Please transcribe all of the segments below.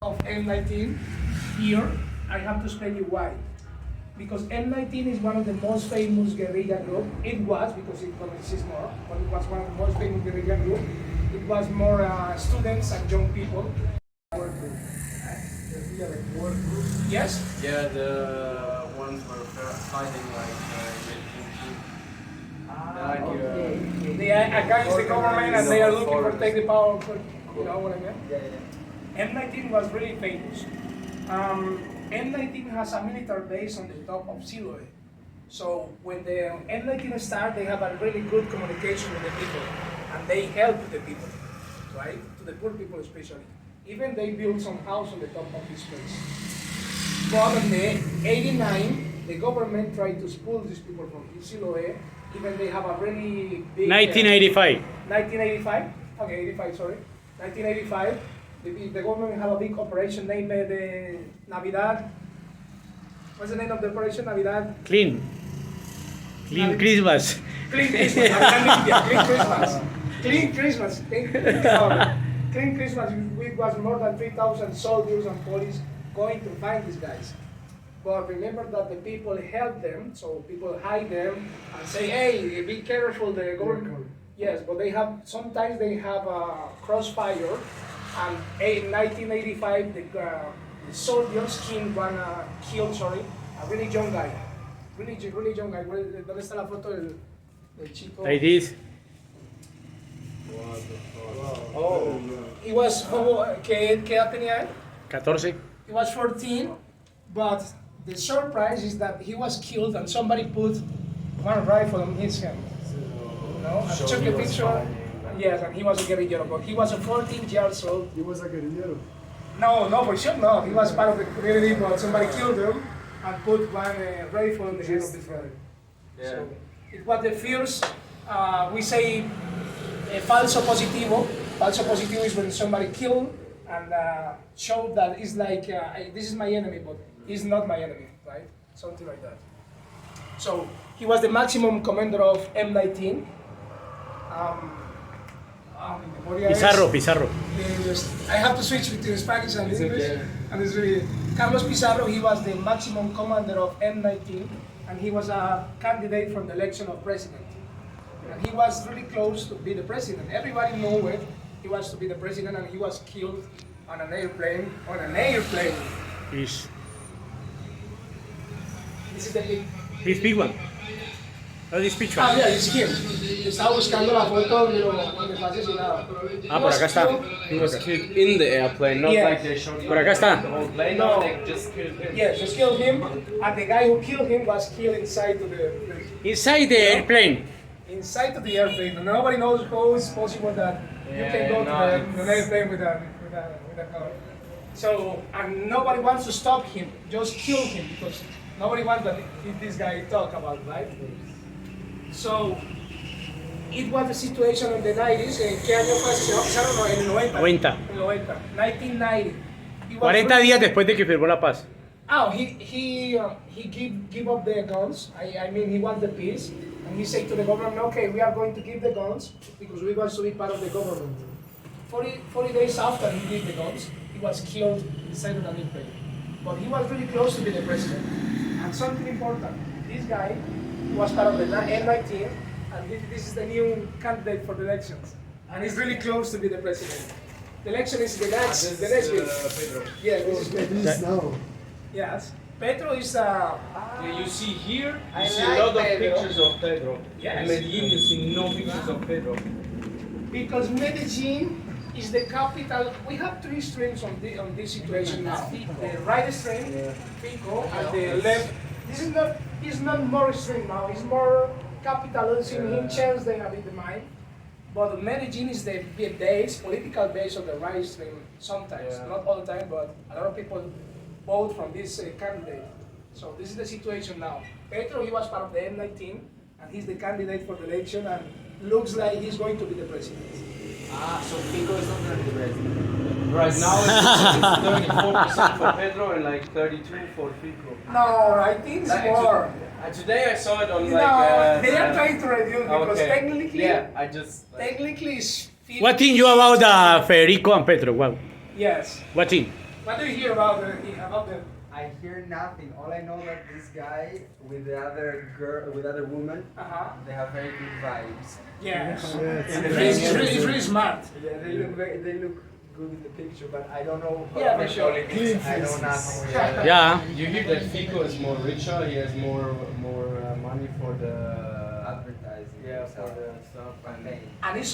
of M19 here, I have to explain you why. Because M19 is one of the most famous guerrilla group. It was, because it exists more, but it was one of the most famous guerrilla group. It was more students and young people. Yes? Yeah, the ones were fighting They are against the government and they are looking for take the power. You know what I mean? M19 was really famous. M19 has a military base on the top of Siloe. So when the M19 start, they have a really good communication with the people, and they help the people, right? To the poor people especially. Even they build some house on the top of this place. But in the 89, the government tried to spoil these people from Siloe. Even they have a really big... 1985. 1985? Okay, 85, sorry. 1985, the government had a big operation named the Navidad. What's the name of the operation? Navidad? Clean Christmas. Clean Christmas. Clean Christmas. Clean Christmas. Clean Christmas. It was more than 3,000 soldiers and police going to find these guys. But remember that the people help them, so people hide them and say, hey, be careful, the government. Yes, but sometimes they have a crossfire, and in 1985, the soldiers killed a really young guy. Really young guy. ¿Dónde está la foto del chico? Like this. Oh, he was, ¿qué edad tenía él? 14. He was 14, but the surprise is that he was killed and somebody put one rifle on his hand. You know, I took a picture. Yes, and he was a guerrillero, but he was a 14 years old. He was a guerrillero? No, for sure not. He was part of the community, but somebody killed him and put one rifle on the head of the friend. Yeah. So it was the first, we say, falso positivo. Falso positivo is when somebody killed and showed that it's like, this is my enemy, but he's not my enemy, right? Something like that. So he was the maximum commander of M19. Pizarro. I have to switch between Spanish and English, and it's really Carlos Pizarro. He was the maximum commander of M19, and he was a candidate for the election of president. And he was really close to be the president. Everybody knew it. He was to be the president, and he was killed on an airplane. This This is the big. big one. Oh, this picture. Yeah, it's him. Estaba buscando la foto donde fue asesinado. Por acá está. He was killed in the airplane, not Yeah. like they shot him. Por acá está. The whole plane, No. they just killed him. Yeah, just killed him, and the guy who killed him was killed inside to the Inside the airplane. inside of the airplane. Nobody knows how it's possible that you can go to an airplane with a car. So, and nobody wants to stop him, just kill him, because nobody wants that this guy talk about, right? So, it was the situation in the 90s. ¿En qué año fue asesinado? No, en el 90. 90. En el 90. 1990. He was 40 días después de que firmó la paz. Oh, he give up the guns. I mean, he wants the peace, and he said to the government, okay, we are going to give the guns because we want to be part of the government. 40 days after he gave the guns, he was killed inside of an airplane. But he was really close to be the president. And something important, this guy was part of the M19, and this is the new candidate for the elections. And he's really close to be the president. The election is the next week. Pedro. Yeah, this is It is now. Yes. Petro is You see here, I you see like a lot of Pedro. pictures of Pedro. Yes. In Medellin, you see no pictures of Pedro. because Medellin is the capital. We have three streams on this situation now. The right stream, Pico, and the left. This is not more extreme now. It's more capitalism in chance they have in the mind. But Medellin is the base, political base of the right stream. Sometimes, not all the time, but a lot of people vote from this candidate. So this is the situation now. Petro, he was part of the M19, and he's the candidate for the election, and looks like he's going to be the president. So Pico is not going to be president. Right now it's 34% for Pedro and like 32% for Pico. No, I think it's more. Today I saw it on No, like... they are trying to reduce because okay. technically, Yeah, I just... technically it's 50. What think you about Federico and Petro? Wow. Yes. What think? What do you hear about the? I hear nothing. All I know that this guy with the other girl, with other woman, they have very good vibes. Yes. He's really smart. Yeah, they look good in the picture, but I don't know Yeah, for sure. politics. I know nothing. Yeah. You hear that Fico is more richer, he has more money for the Advertising. yeah for the stuff And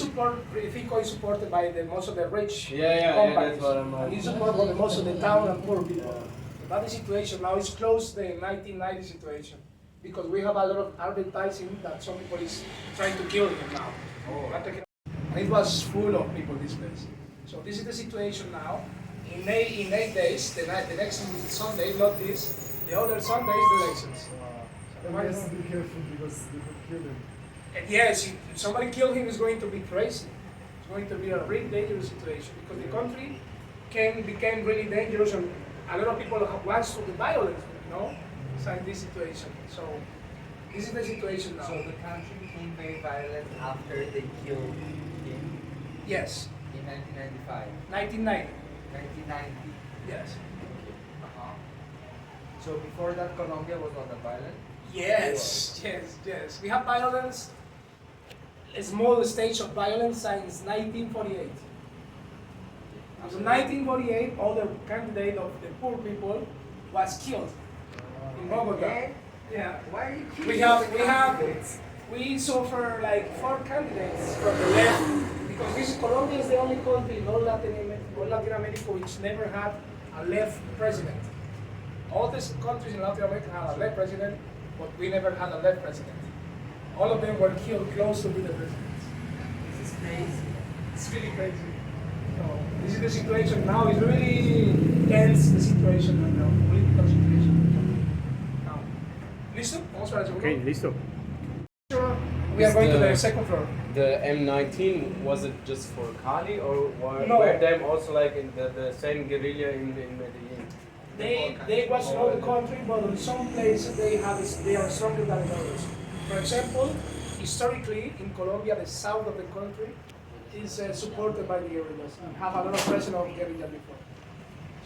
Fico is supported by most of the rich yeah companies. that's what I'm And he's supported by most of the town and poor people. But the situation now is close to the 1990 situation because we have a lot of advertising that some people is trying to kill him now. And it was full of people this place. So this is the situation now. In 8 days, the next Sunday, not this, the other Sunday is the elections. You must be careful because they could kill him. And yes, if somebody kill him, it's going to be crazy. It's going to be a really dangerous situation because the country became really dangerous and a lot of people wants to the violence, so in this situation. So this is the situation now. So the country became very violent after they killed him Yes, in 1995. 1990. 1990. Yes. So before that, Colombia was not that violent? Yes. We have violence, a small stage of violence since 1948. So 1948, all the candidate of the poor people was killed in Bogota. Yeah. Why are you killing We suffer like 4 candidates from the left because Colombia is the only country in all Latin America which never had a left president. All these countries in Latin America had a left president, but we never had a left president. All of them were killed close to be the presidents. This is crazy. It's really crazy. So this is the situation now. It's really tense, the situation right now, political situation. Now, ¿listo? Vamos para el segundo. Ok, listo. We are going to the second floor. The M19 was it just for Cali or were them also like in the same guerrilla in Medellin? They watch all the country, but in some places they are stronger than others. For example, historically in Colombia, the south of the country is supported by the guerrillas and have a lot of presence of guerrillas before.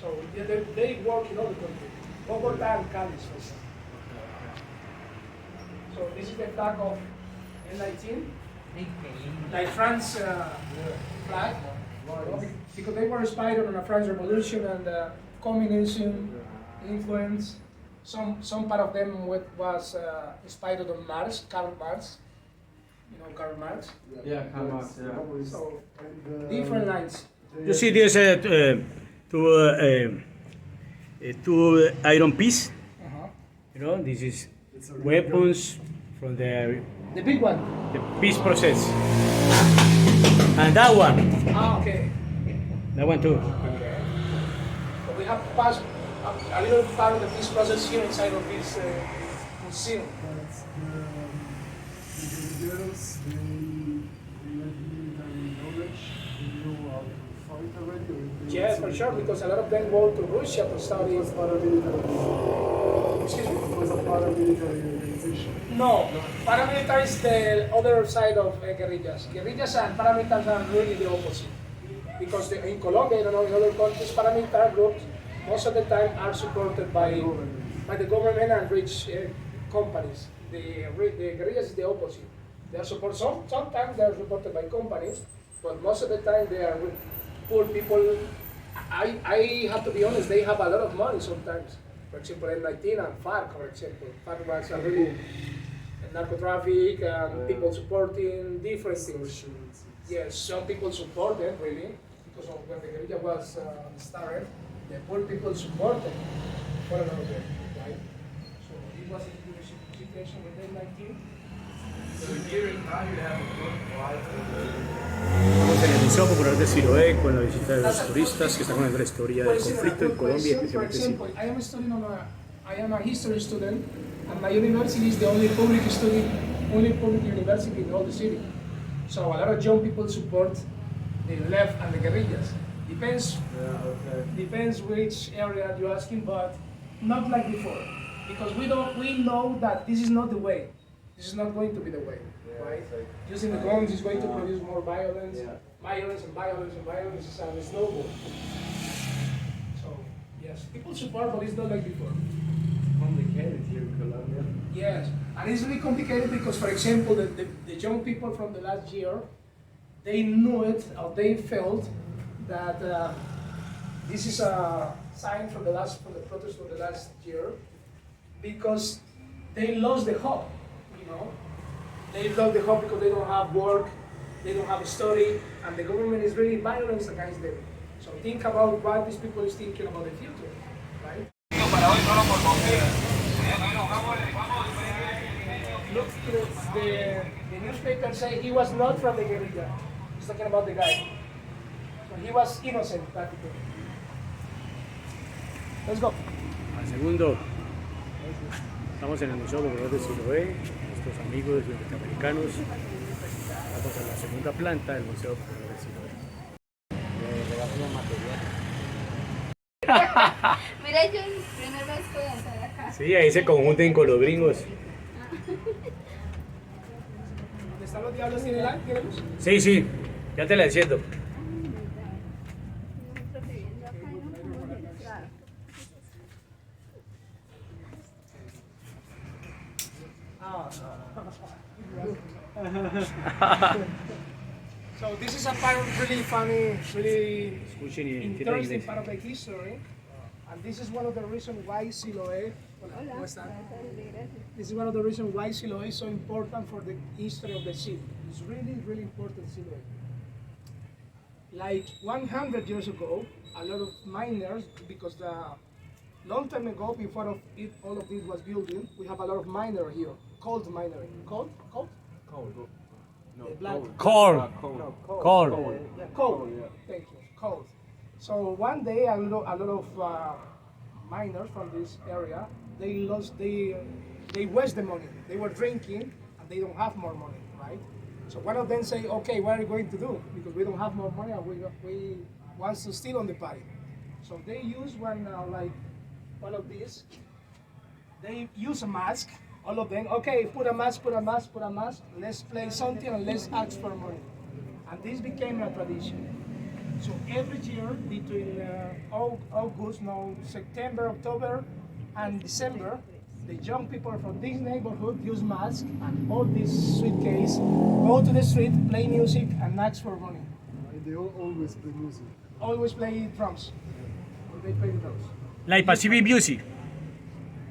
So they work in all the country. Bogota and Cali, for example. So this is the flag of M19, like France flag, because they were inspired on the French Revolution and communism influence. Some part of them was inspired on Marx, Karl Marx. You know Karl Marx? Yeah, Karl Marx, yeah. So different lines. You see this two iron piece. This is weapons from the big one. peace process. And that one. Okay. That one too. Okay. So we have passed a little part of the peace process here inside of this museum. But the guerrillas, they had military knowledge, they knew how to fight already? Or they Yes, for sure, because a lot of them go to Russia to study. It was paramilitary. Excuse me? It was a paramilitary organization. No, paramilitary is the other side of guerrillas. Guerrillas and paramilitaries are really the opposite. Because in Colombia, I don't know, in other countries, paramilitary groups most of the time are supported by the government and rich companies. The guerrillas is the opposite. They are supported. Sometimes they are supported by companies, but most of the time they are with poor people. I have to be honest, they have a lot of money sometimes. For example, M19 and FARC, for example. FARC was a really narco traffic and people supporting different things. Yes, some people support them really, because of when the guerrilla was started, the poor people supported one another, right? So it was a situation with M19. So here in Cali you have a good wife. Estamos en el Museo Popular de Siloé con la visita de los turistas que están conociendo la historia del conflicto en Colombia, For especialmente example, I am a history student, and my university is the only public university in all the city. So a lot of young people support the left and the guerrillas. Depends which area you're asking, but not like before, because we know that this is not the way. This is not going to be the way, right? Like, Using the guns is going to produce more violence, violence and violence and violence, and it's no good. So People support, but it's not like before. Complicated here in Colombia. Yes, and it's really complicated because, for example, the young people from the last year, they knew it, or they felt that this is a sign from the protest of the last year, because they lost the hope, you know. They lost the hope because they don't have work, they don't have a study, and the government is really violent against them. So think about what these people is thinking about the future, right? Look, the newspaper say he was not from the guerrilla. He's talking about the guy. So he was innocent, practically. Let's go. Al segundo, estamos en el Museo Popular de Siloé, nuestros amigos norteamericanos. Vamos a la segunda planta del Museo Popular de Siloé. Mira, yo primera vez voy a entrar acá. Sí, ahí se conjunten con los gringos. ¿Dónde están los diablos tiene la? ¿Queremos? Sí, sí, ya te la enciendo. Nosotros viviendo acá y no podemos entrar. So this is a part of really funny, really Escuchen y entiendan interesting inglés. part of the history. And this is one of the reasons why Siloé, Hola. ¿cómo están? Gracias. This is one of the reasons why Siloé is so important for the history of the city. It's really, really important, Siloé. Like 100 years ago, a lot of miners, because the long time ago, before all of this was building, we have a lot of miner here, coal miner. Coal? Cold. No, The black. Corn. cold. Corn. Yeah, coal. Thank you. Coal. So one day, a lot of miners from this area, they waste the money. They were drinking, and they don't have more money, right? So one of them say, okay, what are we going to do? Because we don't have more money, and we want to steal on the party. So they use one of these. They use a mask. All of them, okay, put a mask. Let's play something and let's ask for money. And this became a tradition. So every year between August, no, September, October, and December, the young people from this neighborhood use masks and all this suitcase, go to the street, play music, and ask for money. And they always play music. Always play drums. They play the drums. Like Pacific music.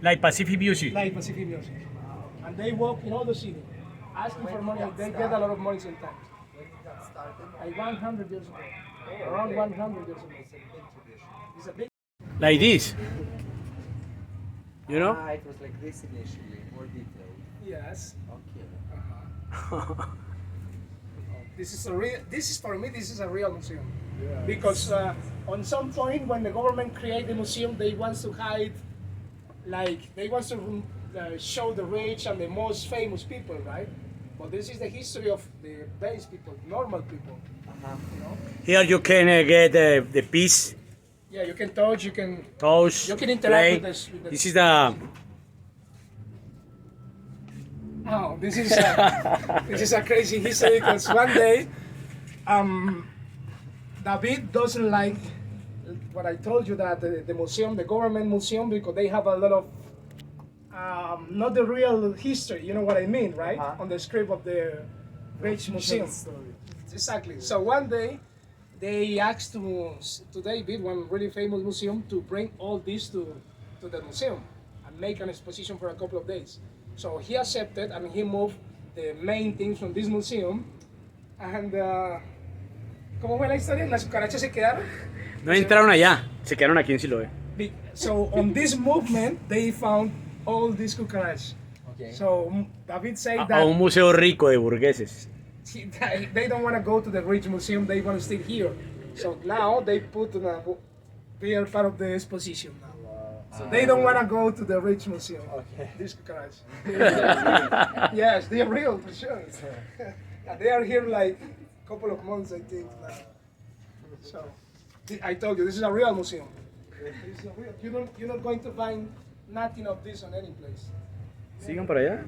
Like Pacific music. Like Pacific music. And they walk in all the city, asking for money, and they get a lot of money sometimes. Like 100 years ago. Around 100 years ago. It's a big. Like this. You know? It was like this initially, more detailed. Yes. Okay. This is for me, this is a real museum. Because on some point when the government created the museum, they want to hide, like, they want to show the rich and the most famous people, right? But this is the history of the base people, normal people. You know? Here you can get the piece, Yeah, you can touch, you can toast, You can interact play. with this- with the- This is the Oh, this is a crazy history because one day, David doesn't like what I told you, that the museum, the government museum, because they have a lot of not the real history. You know what I mean, right? On the script of the rich museum. Exactly. So one day, they asked to David, one really famous museum, to bring all this to the museum and make an exposition for a couple of days. So he accepted and he moved the main things from this museum. And ¿cómo fue la historia? Las cucarachas se quedaron. No entraron allá, se quedaron aquí en Siloé. So on this movement, they found all these cucarachas. Okay. So David said A that un museo rico de burgueses. they don't want to go to the rich museum, they want to stay here. So now they put they are part of the exposition now. So they don't want to go to the rich museum. Okay. These cucarachas. Yes, they are real for sure. And they are here like a couple of months, I think now. So I told you, this is a real museum. This is a real, you're not going to find nothing of this on any place. Sigan para allá.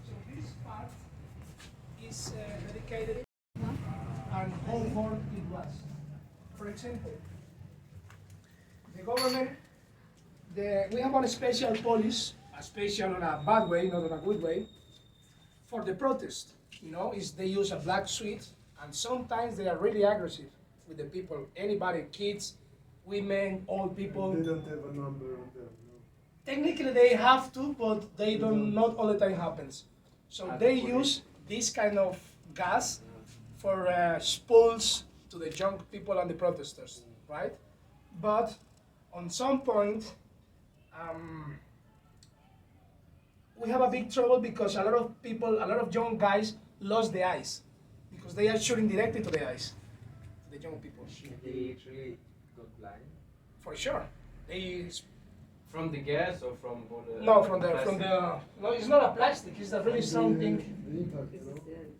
So this part is dedicated and how hard it was. For example, the the government, we have a special police, a special in a bad way, not in a good way, for the protest. You know, is they use a black suit, and sometimes they are really aggressive with the people. Anybody, kids, women, old people. They don't have a number on them. No. Technically, they have to, but they don't. Not all the time happens. So they use this kind of gas for spools to the young people and the protesters, right? But on some point, we have a big trouble because a lot of people, a lot of young guys lost the eyes because they are shooting directly to the eyes, the young people. They actually got blind. For sure. They From the gas or from the no from the plastic? no, it's not a plastic. It's a really strong thing. The impact, you know?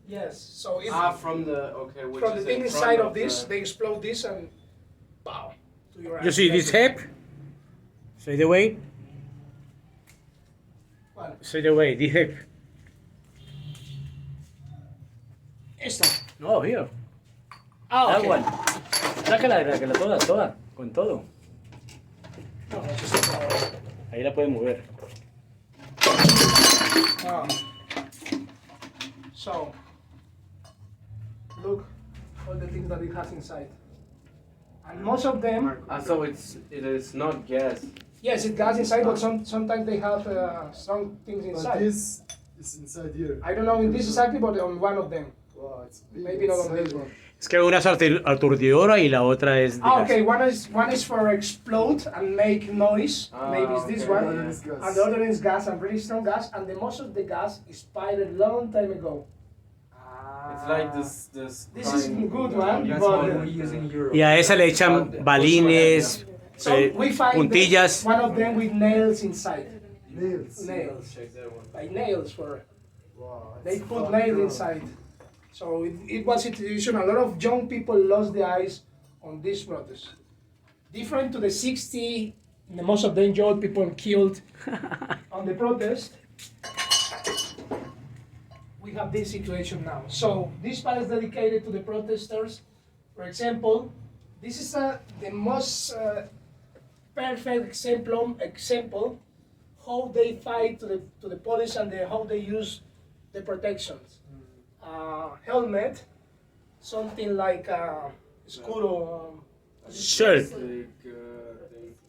Yes. So it, From the okay, which from is the thing in inside front of this, the- they explode this and pow to your eyes. You see this hip? Straight away. Well, Straight away. This hip. esta. No, here. Ah, That okay. one. Sácala toda, con todo. No, it's just, Ahí la puedes mover. ah. So, look all the things that it has inside. And most of them, So it is not gas. yes, it gas inside, but sometimes they have strong things But inside. this is inside here. I don't know in this exactly, but on one of them. Wow, it's big. Maybe not on inside this one. one. Es que una es aturdidora y la otra es de Ah, gas. okay, one is for explode and make noise. Maybe it's this okay. one. The other is gas. And the other is gas, and really strong gas, and the most of the gas expired long time ago. It's like this. This is kind- good one, That's but what we use in Europe. Y a esa le echan balines, so we find puntillas. one of them with nails inside. Nails. Nails, Check that one. like nails for. Wow. They it's put fucked nails up. inside. So it was a situation. A lot of young people lost their eyes on this protest. Different to the 60, the most of them old people killed on the protest. We have this situation now. So this part is dedicated to the protesters. For example, this is the most perfect example how they fight to the police and how they use the protections. Helmet, something like escudo, Shirt.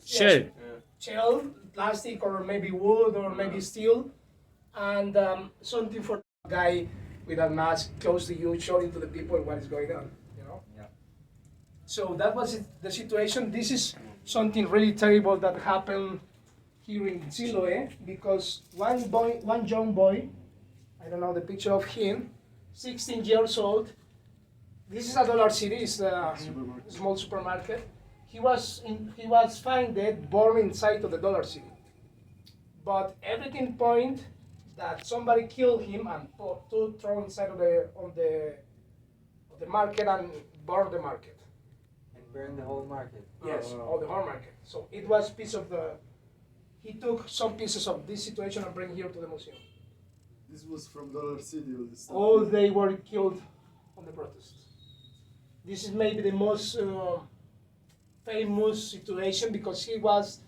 Shirt. shell, plastic or maybe wood or maybe steel, and something for a guy with a mask close to you, showing to the people what is going on. You know. Yeah. So that was the situation. This is something really terrible that happened here in Siloe because one young boy, I don't know the picture of him, 16 years old. This is a Dollar City, it's a small supermarket. He was found dead, born inside of the Dollar City. But everything point that somebody killed him and throw inside of the market and burn the market. And burn the whole market. Yes, all the whole market. So it was piece of the. He took some pieces of this situation and bring here to the museum. This was from Dollar City. All this stuff. All they were killed on the protests. This is maybe the most famous situation because he was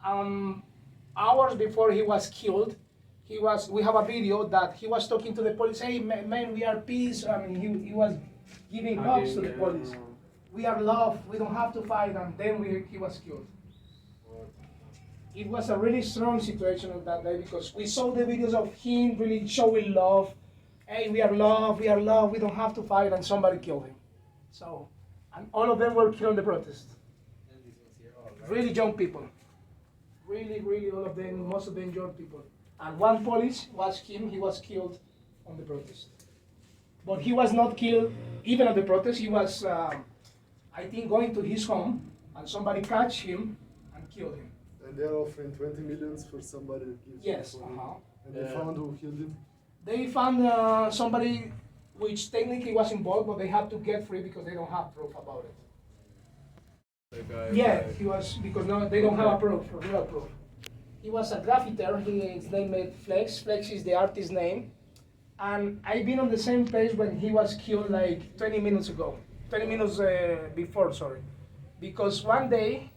hours before he was killed. We have a video that he was talking to the police. Hey man, we are peace. I mean, he was giving hugs to the police. We are love. We don't have to fight. And then he was killed. It was a really strong situation on that day because we saw the videos of him really showing love. Hey, we are love, we don't have to fight, and somebody killed him. So, and all of them were killed in the protest. Really young people. Really, all of them, most of them young people. And one police was him, he was killed on the protest. But he was not killed even at the protest, he was, I think, going to his home, and somebody catch him and killed him. And they're offering 20 millions for somebody that gives Yes, you 20. uh-huh. And they found who killed him. They found somebody which technically was involved, but they had to get free because they don't have proof about it. The guy, Yeah, he was, because no, they don't have a proof, a real proof. He was a graffiter, his name is Flex. Flex is the artist's name. And I've been on the same place when he was killed like 20 minutes ago. 20 minutes before, sorry. Because one day,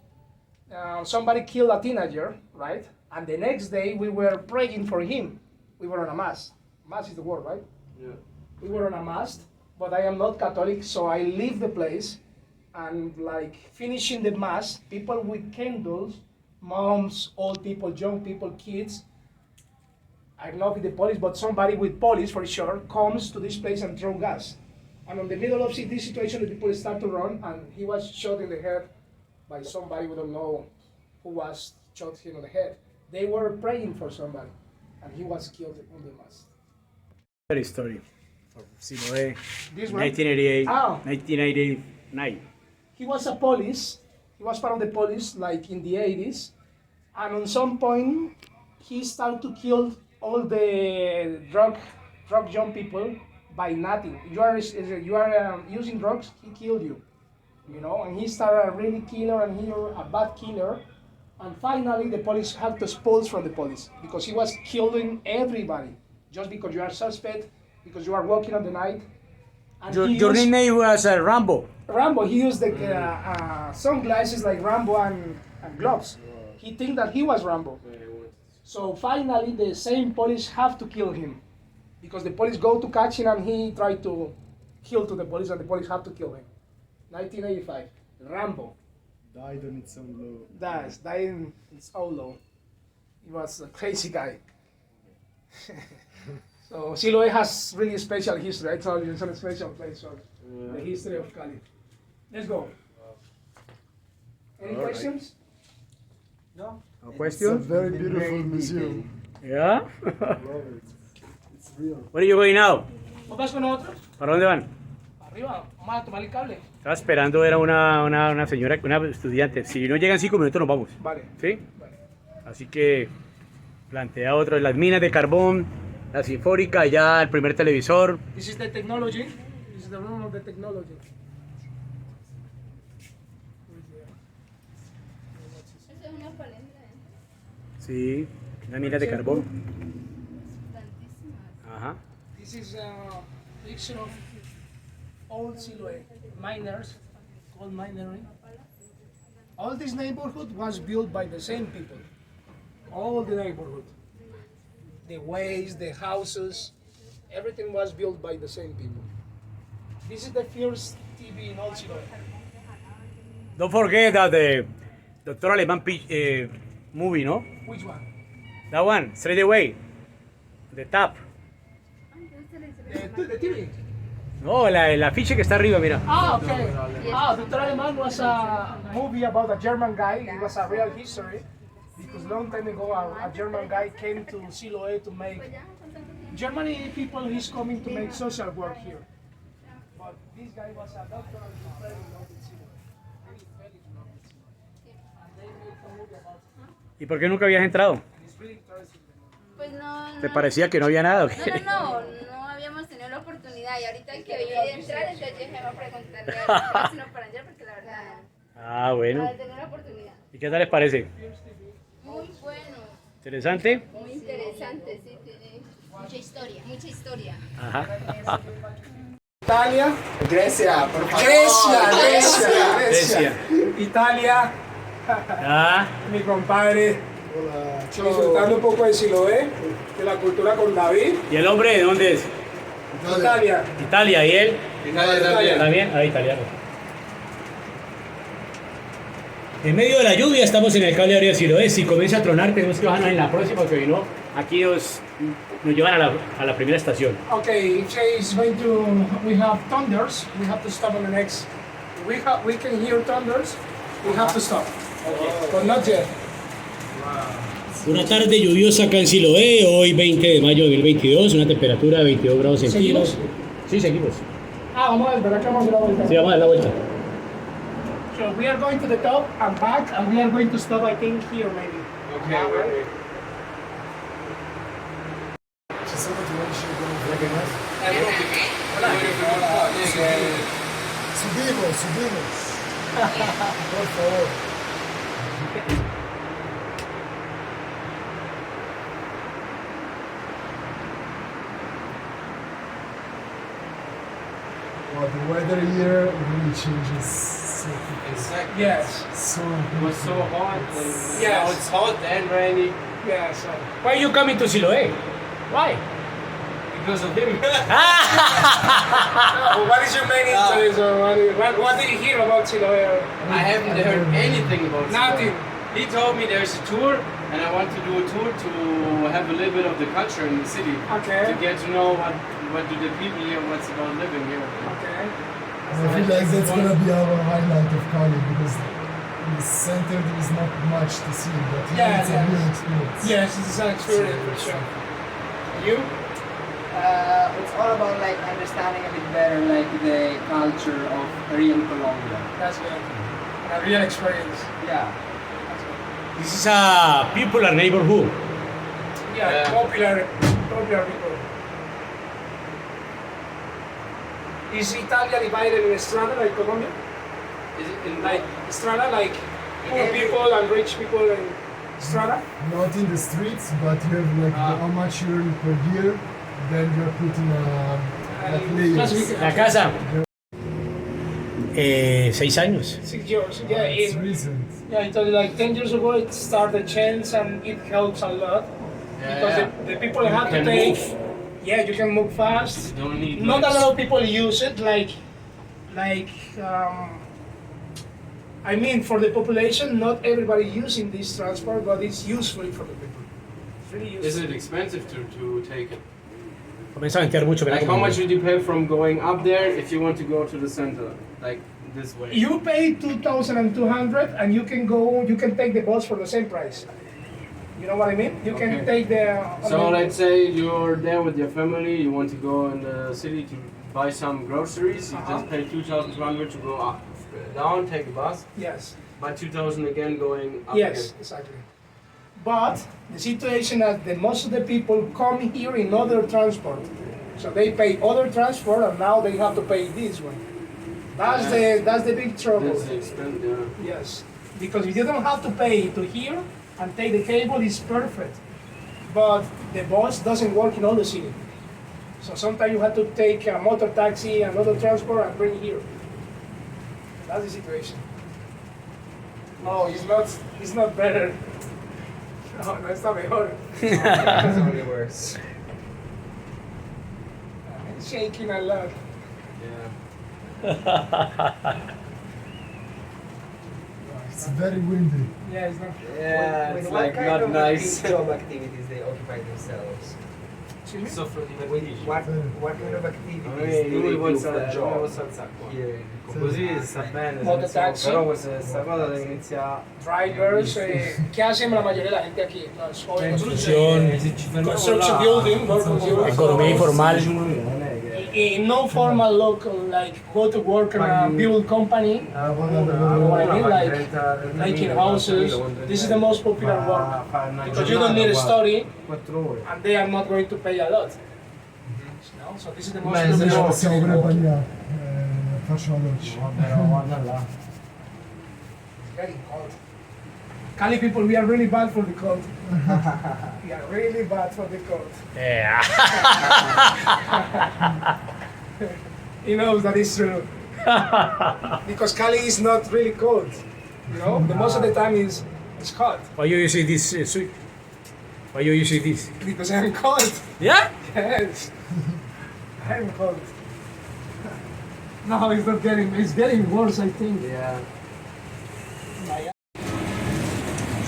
somebody killed a teenager, right? And the next day we were praying for him. We were on a mass. Mass is the word, right? Yeah. We were on a mass, but I am not Catholic, so I leave the place. And like finishing the mass, people with candles, moms, old people, young people, kids. I don't know if it's the police, but somebody with police for sure comes to this place and throw gas. And in the middle of this situation, the people start to run, and he was shot in the head by somebody, we don't know who was shot him in the head. They were praying for somebody, and he was killed on the mass. Very story for Siloé, This one? 1988, Oh. 1989. He was a police. He was part of the police, like in the 80s. And on some point, he started to kill all the drug young people by nothing. You are using drugs, he killed you. You know, and he started a really killer and he a bad killer. And finally, the police had to expel from the police because he was killing everybody just because you are suspect, because you are walking on the night. And Your nickname was Rambo. Rambo, he used the sunglasses like Rambo and gloves. He think that he was Rambo. So finally, the same police have to kill him because the police go to catch him and he tried to kill to the police and the police have to kill him. 1985, Rambo. Died on its own law. Died in its own law. He was a crazy guy. So Siloé has really special history. I told you it's a special place for the history of Cali. Let's go. Any questions? No? No It's a question? very beautiful museum. Yeah? Love it. It's real. Where are you going now? ¿Vos vas con nosotros? ¿Para dónde van? Arriba, vamos a tomar el cable. Estaba esperando, era una señora, una estudiante. Si no llegan 5 minutos nos vamos. Vale. ¿Sí? Así que plantea otro, las minas de carbón, la sinfónica, ya el primer televisor. This is the technology. This is the room of the technology. Eso es una palestra, Sí, una mina de carbón. tantísimas. Ajá. This is a picture of old Siloé miners, gold minery. All this neighborhood was built by the same people. All the neighborhood. The ways, the houses, everything was built by the same people. This is the first TV in old Siloé. Don't forget that the Doctor Alemán movie, no? Which one? That one, straight away. The top. The TV. No, el afiche que está arriba, mira. Ah, okay. Dr. Alemán was a movie about a German guy. It was a real history. Because long time ago, a German guy came to Siloé to make Germany people. He's coming to make social work here. But this guy was a doctor and he fell in love with Siloé. Very in love with Siloé. And they made a movie about it. ¿Y por qué nunca habías entrado? It's really interesting. Pues no. ¿Te parecía que no había nada? ¿O No, qué? no habíamos tenido la oportunidad y ahorita que vi entrar, entonces yo dije, voy a preguntarle a ver si no para entrar porque la verdad, Ah, bueno. para tener la oportunidad. ¿Y qué tal les parece? Muy bueno, ¿Interesante? muy interesante, sí, tiene mucha historia, mucha historia. Ajá. Italia. Grecia, por favor. Grecia. Italia. Ah, Mi compadre. Hola. Disfrutando un poco de Siloé, de la cultura con David. ¿y el hombre de dónde es? Italia. Italia, ¿y él? Italia. ¿También? Ah, italiano. En medio de la lluvia estamos en el cable área Siloé. Si comienza a tronar, tenemos que bajarnos en la próxima, porque no, aquí nos llevan a la primera estación. Okay, if Jay is going to, we have thunders. We have to stop on the next. We can hear thunders. We have to stop. Okay. But not yet. Una tarde lluviosa acá en Siloé, hoy 20 de mayo de 2022, una temperatura de 22 grados centígrados. Sí, seguimos. Vamos a ver, ¿verdad que vamos a dar la vuelta? Sí, vamos a dar la vuelta. So we are going to the top and back, and we are going to stop, I think, here maybe. Okay. Ci sono due Subimos. Por favor. Well, the weather here really changes so cool. Exactly. Yes. So It was so hot, and Yes. now it's hot and rainy Yeah, so. Why are you coming to Siloé? Why? because of him. What is your main interest, or what did you hear about Siloé? I haven't heard anything about Nothing. Siloé. He told me there's a tour, and I want to do a tour to have a little bit of the culture in the city. Okay. To get to know what do the people here, what's about living here. Okay. I feel like that's gonna be our highlight of Cali because in the center there is not much to see, but here Yeah, it's a yeah. real experience. Yes, it's an experience for sure. You? It's all about like understanding a bit better like the culture of real Colombia. That's good. A real experience. Yeah. That's good. This is a popular neighborhood. Yeah, Yeah. popular people. Is Italia divided in strata like Colombia? Is it in Like strata, like poor every- people and rich people in strata? Not in the streets, but you have like how much you earn per year, then you're putting like layers. La casa. 6 años. 6 years. Yeah, It's in, recent. yeah, I told you like 10 years ago it started change and it helps a lot. Because the people You have to can take. move. Yeah, you can move fast. You don't need Not a lights. lot of people use it, I mean, for the population, not everybody using this transport, but it's useful for the people. It's really Is useful. it expensive to take it? Comienza a ventear mucho. verá Like cómo- how much would you pay from going up there if you want to go to the center, like this way? You pay 2,200 and you can take the bus for the same price. You know what I mean? You can Okay. take the. So let's say you're there with your family, you want to go in the city to buy some groceries, you just pay 2,200 to go up, down, take a bus, Yes. but 2,000 again going up Yes, again. exactly. But the situation is that most of the people come here in other transport. So they pay other transport and now they have to pay this one. That's the big trouble. That's the expense, yeah. Yes. Because if you don't have to pay to here and take the cable, it's perfect. But the bus doesn't work in all the city. So sometimes you have to take a motor taxi and other transport and bring here. That's the situation. No, it's not better. No, no está mejor. It's only worse. It's shaking a lot. Yeah. It's very windy. Yeah, it's not. Yeah, With it's what like kind not of nice. job activities they occupy themselves? Excuse me? With what kind of activities do Lui they do vuol for a salire, job here? Così sta bene, Moto senza- taxi. però questa cosa deve iniziare. Drivers, ¿qué hacen la mayoría de la gente aquí? Los jóvenes. Construcción, Construction building, work building. economía informal. In no formal local, like go to work in a build company, you know what I mean? Like in houses. This is the most popular work because you don't need a study and they are not going to pay a lot. You know? So this is the most Beh, se popular no- work. Possiamo pure bagnare, faccio la doccia. Guarda là. It's very cold. Cali people, we are really bad for the cold. We are really bad for the cold. Yeah. He knows that is true. Because Cali is not really cold. You know, the most of the time it's hot. Why you using this suit? Why you using this? Because I'm cold. Yeah? Yes. I'm cold. No, it's getting worse, I think. Yeah.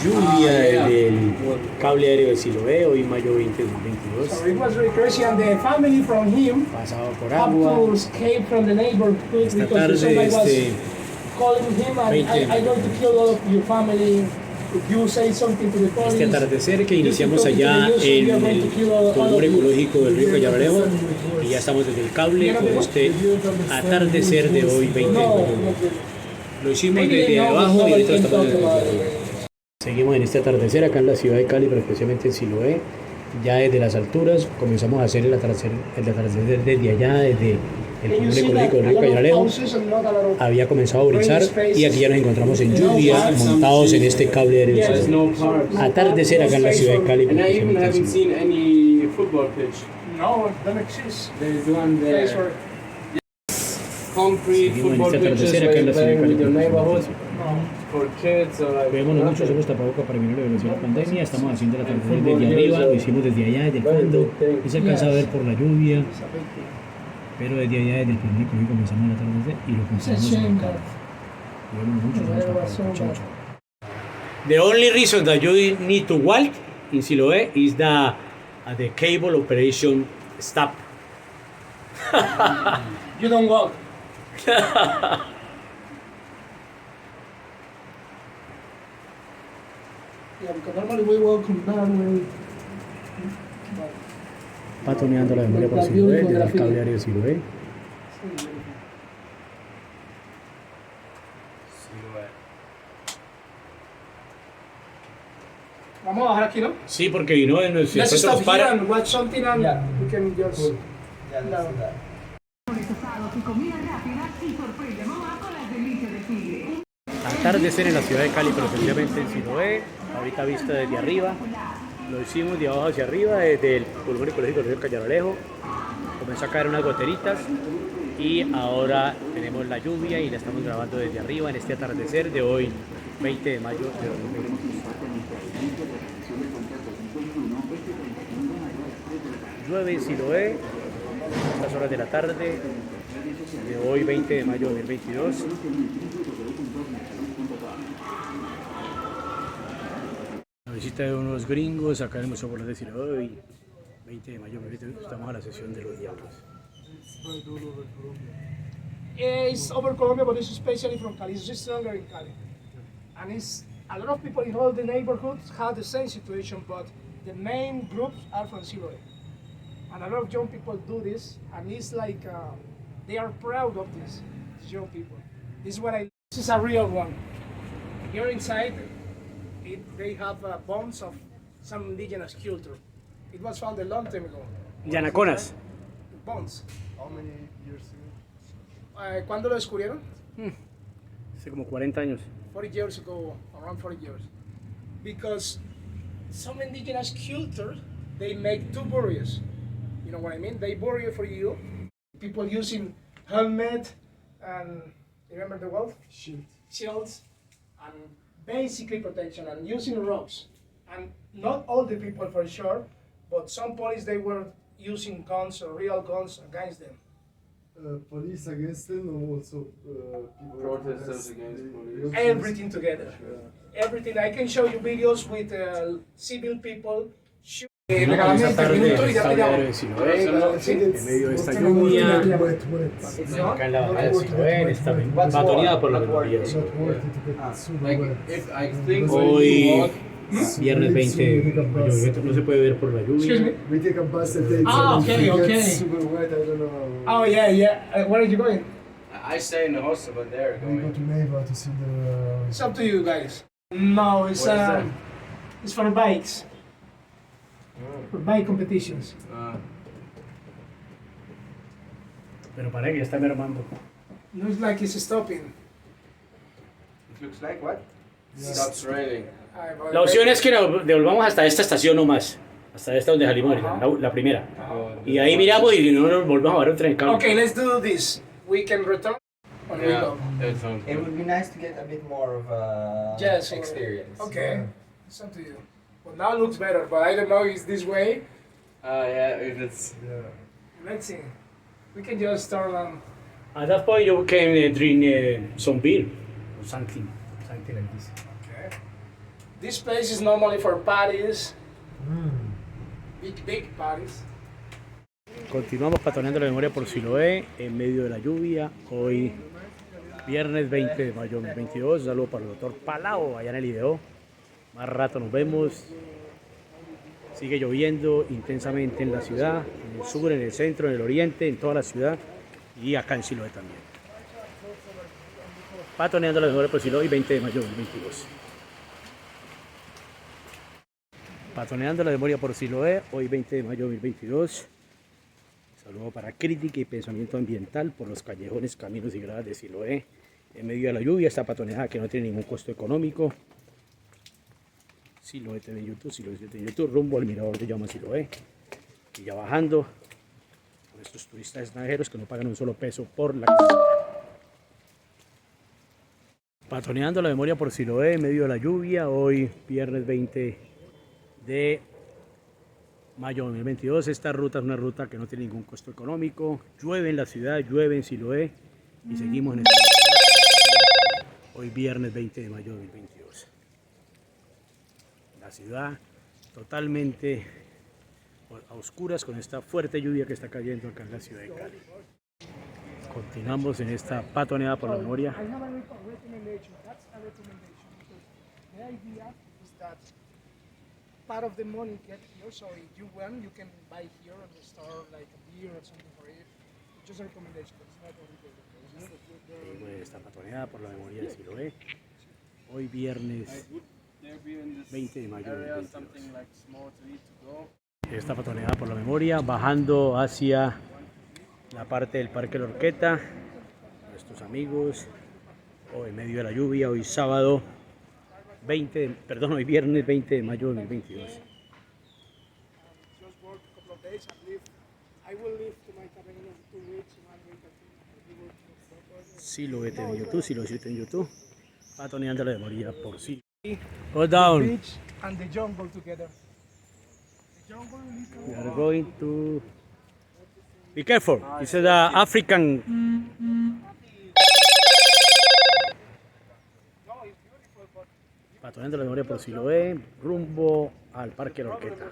Lluvia del cable aéreo de Siloé, hoy mayo 20 del 22. So it was really crazy, and the family from him Pasado por had agua. to escape from the neighborhood Esta because somebody tarde, was calling him and 20. I'm going to kill all of your family if you say something to the police. Este atardecer que iniciamos allá en el corredor ecológico del río Callabrejo y ya estamos desde el cable con este atardecer de hoy 20 de No, junio. Lo hicimos desde abajo y ahorita estamos desde arriba. Seguimos en este atardecer acá en la ciudad de Cali, pero especialmente en Siloé. Ya desde las alturas comenzamos a hacer el atardecer desde allá, desde el corredor ecológico del río Callabrejo. Había comenzado a brisar y aquí ya nos encontramos en lluvia, montados en este cable aéreo. There's no parks. Atardecer acá en la ciudad de Cali. And I even especialmente en haven't Siloé. seen any football pitch. No, it don't exist. There's one Place there. for concrete Seguimos en football este pitches atardecer acá en where la you ciudad de play Cali. with your neighborhood for kids or like Cuidémonos mucho, nothing. somos tapabocas para menores de velocidad de la pandemia. Estamos haciendo el atardecer Fútbol desde here is arriba, a lo hicimos desde allá, desde el very fondo. big thing. No se alcanza a ver por la lluvia, pero desde allá, desde el primer colegio comenzamos el atardecer y lo continuamos en acá. Cuidémonos mucho, somos tapabocas. Chao, chao. The only reason that you need to walk in Siloé is that the cable operation stop. You don't walk. Yeah, because normally we walk from that way. Patoneando la memoria por Siloé, desde el cable área de Siloé. Vamos a bajar aquí, ¿no? Sí, porque vino en nuestro Let's stop here para. and watch something and Yeah. we can just... Yeah, let's do that. Atardecer en la ciudad de Cali, pero especialmente en Siloé, ahorita vista desde arriba, lo hicimos de abajo hacia arriba, desde el pulmón ecológico del río Callaralejo, comenzó a caer unas goteritas y ahora tenemos la lluvia y la estamos grabando desde arriba en este atardecer de hoy, 20 de mayo de 2022. Llueve en Siloé, a estas horas de la tarde, de hoy 20 de mayo de 2022. La visita de unos gringos acá en el Museo Popular de Siloé, hoy 20 de mayo de 2022, estamos a la sesión de los diablos. It's over Colombia, but it's especially from Cali. It's just stronger in Cali. And it's a lot of people in all the neighborhoods have the same situation, but the main groups are from Siloé. And a lot of young people do this, and it's like they are proud of this, these young people. This is what I. This is a real one. Here inside, they have bones of some indigenous culture. It was found a long time ago. Yanaconas. Bones. How many years ago? ¿Cuándo lo descubrieron? Hace como 40 años. 40 years ago, around 40 years. Because some indigenous culture, they make two burials. You know what I mean? They bury for you. People using helmet and, remember the word? Shields. And basically protection and using ropes. And not all the people for sure, but some police, they were using guns or real guns against them. Police against them or also people Protesters against police. Everything together. Everything. I can show you videos with civil people shooting. Regalame Esta tarde, de Siloé, en medio de esta lluvia, acá en la bajada de Siloé, en esta batoneada por la memoria. Hoy, viernes 20 de mayo, no se puede ver por la lluvia. We take a bus at 8. Ah, okay, It okay. gets super wet, I don't know. Oh yeah, yeah. Where are you going? I stay in the hostel, but they're We go going. to Neiva to see the. It's up to you guys. No, it's What is that? it's for bikes. For bike competitions. Pero parece que ya está mermando. Looks like it's stopping. It looks like what? Stops raining. La opción es que nos devolvamos hasta esta estación nomás, hasta esta donde salimos, la primera. Y ahí miramos y no nos volvamos a ver otra en el cable. Okay, let's do this. We can return or we Yeah, go. that sounds It good. would be nice to get a bit more of a Yes, experience. Okay, it's up to you. Well, now it looks better, but I don't know if it's this way. Yeah, if it's. Yeah. Let's see. We can just turn on. At that point you can drink some beer or something like this. Okay. This place is normally for parties. Big parties. Continuamos patoneando la memoria por Siloé en medio de la lluvia. Hoy, viernes 20 de mayo de 2022. Un saludo para el doctor Palao allá en el IDO. Más rato nos vemos. Sigue lloviendo intensamente en la ciudad, en el sur, en el centro, en el oriente, en toda la ciudad y acá en Siloé también. Patoneando la memoria por Siloé, 20 de mayo de 2022. Patoneando la memoria por Siloé, hoy 20 de mayo de 2022. Saludo para crítica y pensamiento ambiental por los callejones, caminos y gradas de Siloé. En medio de la lluvia, esta patoneada que no tiene ningún costo económico. Siloé TV en YouTube, Siloé TV en YouTube, rumbo al mirador de llama Siloé. Y ya bajando con estos turistas extranjeros que no pagan un solo peso por la Patoneando la memoria por Siloé en medio de la lluvia, hoy viernes 20 de mayo de 2022. Esta ruta es una ruta que no tiene ningún costo económico, llueve en la ciudad, llueve en Siloé y seguimos en esta hoy viernes 20 de mayo de 2022. La ciudad totalmente a oscuras con esta fuerte lluvia que está cayendo acá en la ciudad de Cali. Continuamos en esta patoneada por la memoria. I have a recommendation. That's a recommendation because the idea is that part of the money get here. So if you want, you can buy here on the store like a beer or something for it. It's just a recommendation. It's not Seguimos en esta patoneada por la memoria de Siloé. Hoy viernes 20 de mayo de 2022. Esta patoneada por la memoria, bajando hacia la parte del Parque La Horqueta, nuestros amigos, hoy en medio de la lluvia, hoy sábado hoy viernes 20 de mayo de 2022. Siloé TV en YouTube, Siloé en YouTube, patoneando la memoria por sí. Go down. beach and the jungle together. The jungle is We are going to be careful. This is the African. Patoneando la memoria por Siloé, rumbo al Parque La Horqueta.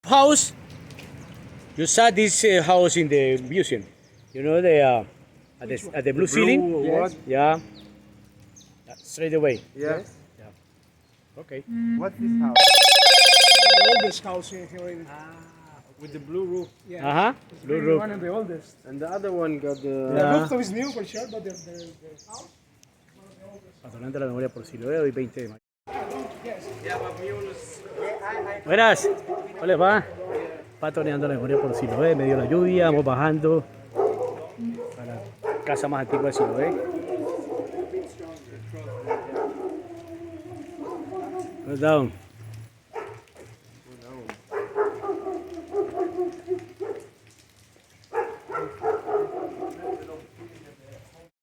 House. You saw this house in the museum. You know the at the blue ceiling. What? Yeah. Straight away. Yes. Okay. What's this house? the oldest house here in With the blue roof. Ajá. Blue really roof. one of the oldest. And the other one got the... The rooftop is new for sure, but the house. Patoneando la memoria por Siloé, hoy 20 de mayo. Yeah, but mules. Buenas, ¿cómo les va? Patoneando la memoria por Siloé, medio de la lluvia, vamos bajando a la casa más antigua de Siloé. Go down.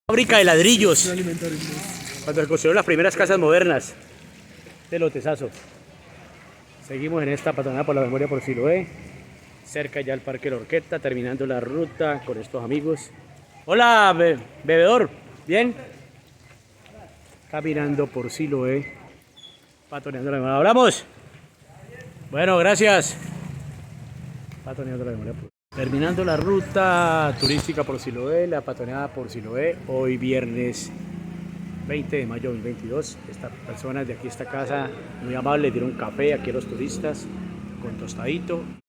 Fábrica de ladrillos, cuando se construyeron las primeras casas modernas de lotesazo. Seguimos en esta patoneada por la memoria por Siloé, cerca ya al Parque La Horqueta, terminando la ruta con estos amigos. Hola, bebedor, ¿bien? Caminando por Siloé, patoneando la memoria. ¿Hablamos? Bueno, gracias. Patoneando la memoria. Terminando la ruta turística por Siloé, la patoneada por Siloé, hoy viernes 20 de mayo de 2022. Estas personas de aquí, esta casa, muy amables, dieron café aquí a los turistas con tostadito.